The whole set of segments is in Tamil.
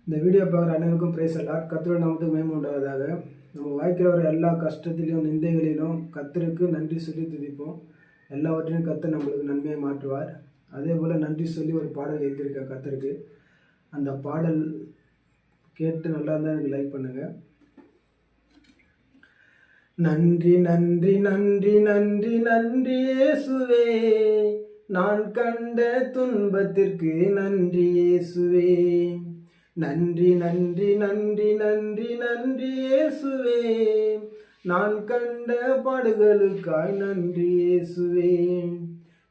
இந்த வீடியோ பார்க்குற அனைவருக்கும் பிரைஸ் எல்லாம் கர்த்தருடைய நாமத்துக்கு மகிமை உண்டாவதாக. நம்ம வாழ்க்கையில் வர எல்லா கஷ்டத்திலையும் நிந்தைகளிலும் கர்த்தருக்கு நன்றி சொல்லி துதிப்போம். எல்லாவற்றையும் கர்த்தர் நம்மளுக்கு நன்மையை மாற்றுவார். அதே போல் நன்றி சொல்லி ஒரு பாடல் எழுதியிருக்கேன் கர்த்தருக்கு. அந்த பாடல் கேட்டு நல்லா இருந்தால் எனக்கு லைக் பண்ணுங்கள். நன்றி நன்றி நன்றி நன்றி நன்றி இயேசுவே, நான் கண்ட துன்பத்திற்கு நன்றி இயேசுவே. நன்றி நன்றி நன்றி நன்றி நன்றி இயேசுவே, நான் கண்ட பாடுகளுக்காய் நன்றி இயேசுவே.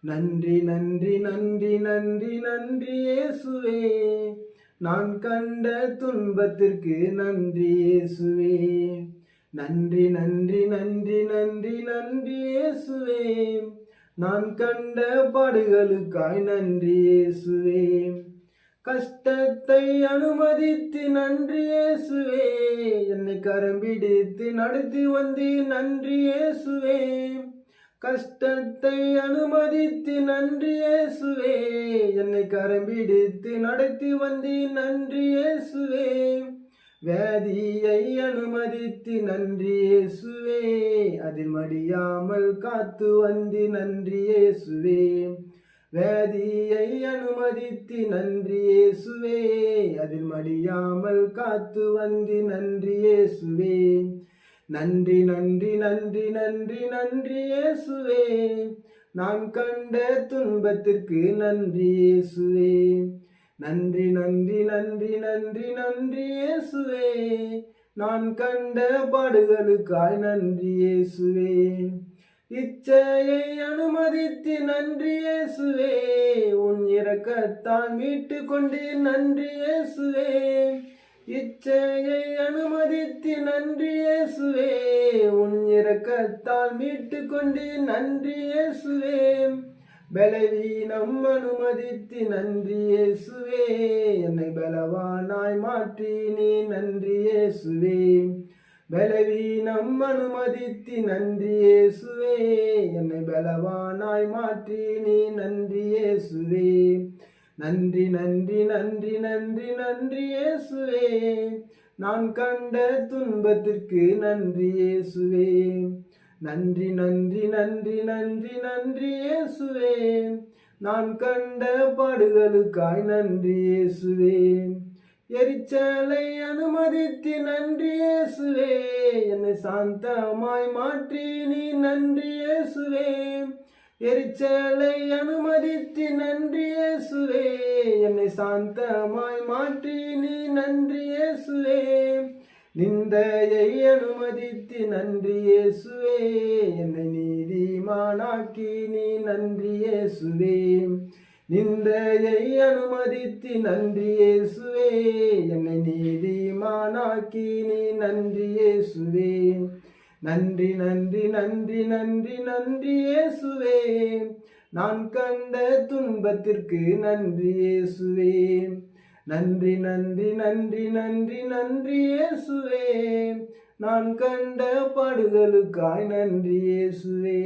நன்றி நன்றி நன்றி நன்றி நன்றி இயேசுவே, நான் கண்ட துன்பத்திற்கு நன்றி இயேசுவே. நன்றி நன்றி நன்றி நன்றி நன்றி இயேசுவே, நான் கண்ட பாடுகளுக்காய் நன்றி இயேசுவே. கஷ்டத்தை அனுமதித்து நன்றி இயேசுவே, என்னை கரம் பிடித்து நடத்தி வந்தீர் நன்றி இயேசுவே. கஷ்டத்தை அனுமதித்து நன்றி இயேசுவே, என்னை கரம் பிடித்து நடத்தி வந்தீர் நன்றி இயேசுவே. வியாதியை அனுமதித்து நன்றி இயேசுவே, அதில் மடியாமல் காத்து வந்தி நன்றி இயேசுவே. வியாதியை அனுமதித்து நன்றி இயேசுவே, அதில் மடியாமல் காத்து வந்தி நன்றி இயேசுவே. நன்றி நன்றி நன்றி நன்றி நன்றி இயேசுவே, நான் கண்ட துன்பத்திற்கு நன்றி இயேசுவே. நன்றி நன்றி நன்றி நன்றி நன்றி இயேசுவே, நான் கண்ட பாடுகளுக்காய் நன்றி இயேசுவே. இச்சையை அனுமதித்து நன்றி இயேசுவே, உன் இரக்கத்தால் மீட்டு கொண்டீர் நன்றி இயேசுவே. இச்சையை அனுமதித்து நன்றி இயேசுவே, உன் இரக்கத்தால் மீட்டு கொண்டீர் நன்றி இயேசுவே. பலவீனம் அனுமதித்து நன்றி இயேசுவே, என்னை பலவானாய் மாற்றி நீ நன்றி இயேசுவே. பலவீனம் அனுமதித்து நன்றி இயேசுவே, என்னை பலவானாய் மாற்றி நீ நன்றி இயேசுவே. நன்றி நன்றி நன்றி நன்றி நன்றி இயேசுவே, நான் கண்ட துன்பத்திற்கு நன்றி இயேசுவே. நன்றி நன்றி நன்றி நன்றி நன்றி இயேசுவே, நான் கண்ட பாடுகளுக்காய் நன்றி இயேசுவே. எரிச்சலை அனுமதித்து நன்றி இயேசுவே, என்னை சாந்தமாய் மாற்றி நீ நன்றி இயேசுவே. எரிச்சலை அனுமதித்து நன்றி இயேசுவே, என்னை சாந்தமாய் மாற்றி நீ நன்றி இயேசுவே. நிந்தையை அனுமதித்து நன்றி இயேசுவே, என்னை நீதிமானாக்கி நீ நன்றி இயேசுவே. நிந்தையை அனுமதித்து நன்றி இயேசுவே, என்னை நீதிமானாக்கி நீ நன்றி இயேசுவே. நன்றி நன்றி நன்றி நன்றி நன்றி இயேசுவே, நான் கண்ட துன்பத்திற்கு நன்றி இயேசுவே. நன்றி நன்றி நன்றி நன்றி நன்றி இயேசுவே, நான் கண்ட பாடுகளுக்காய் நன்றி இயேசுவே.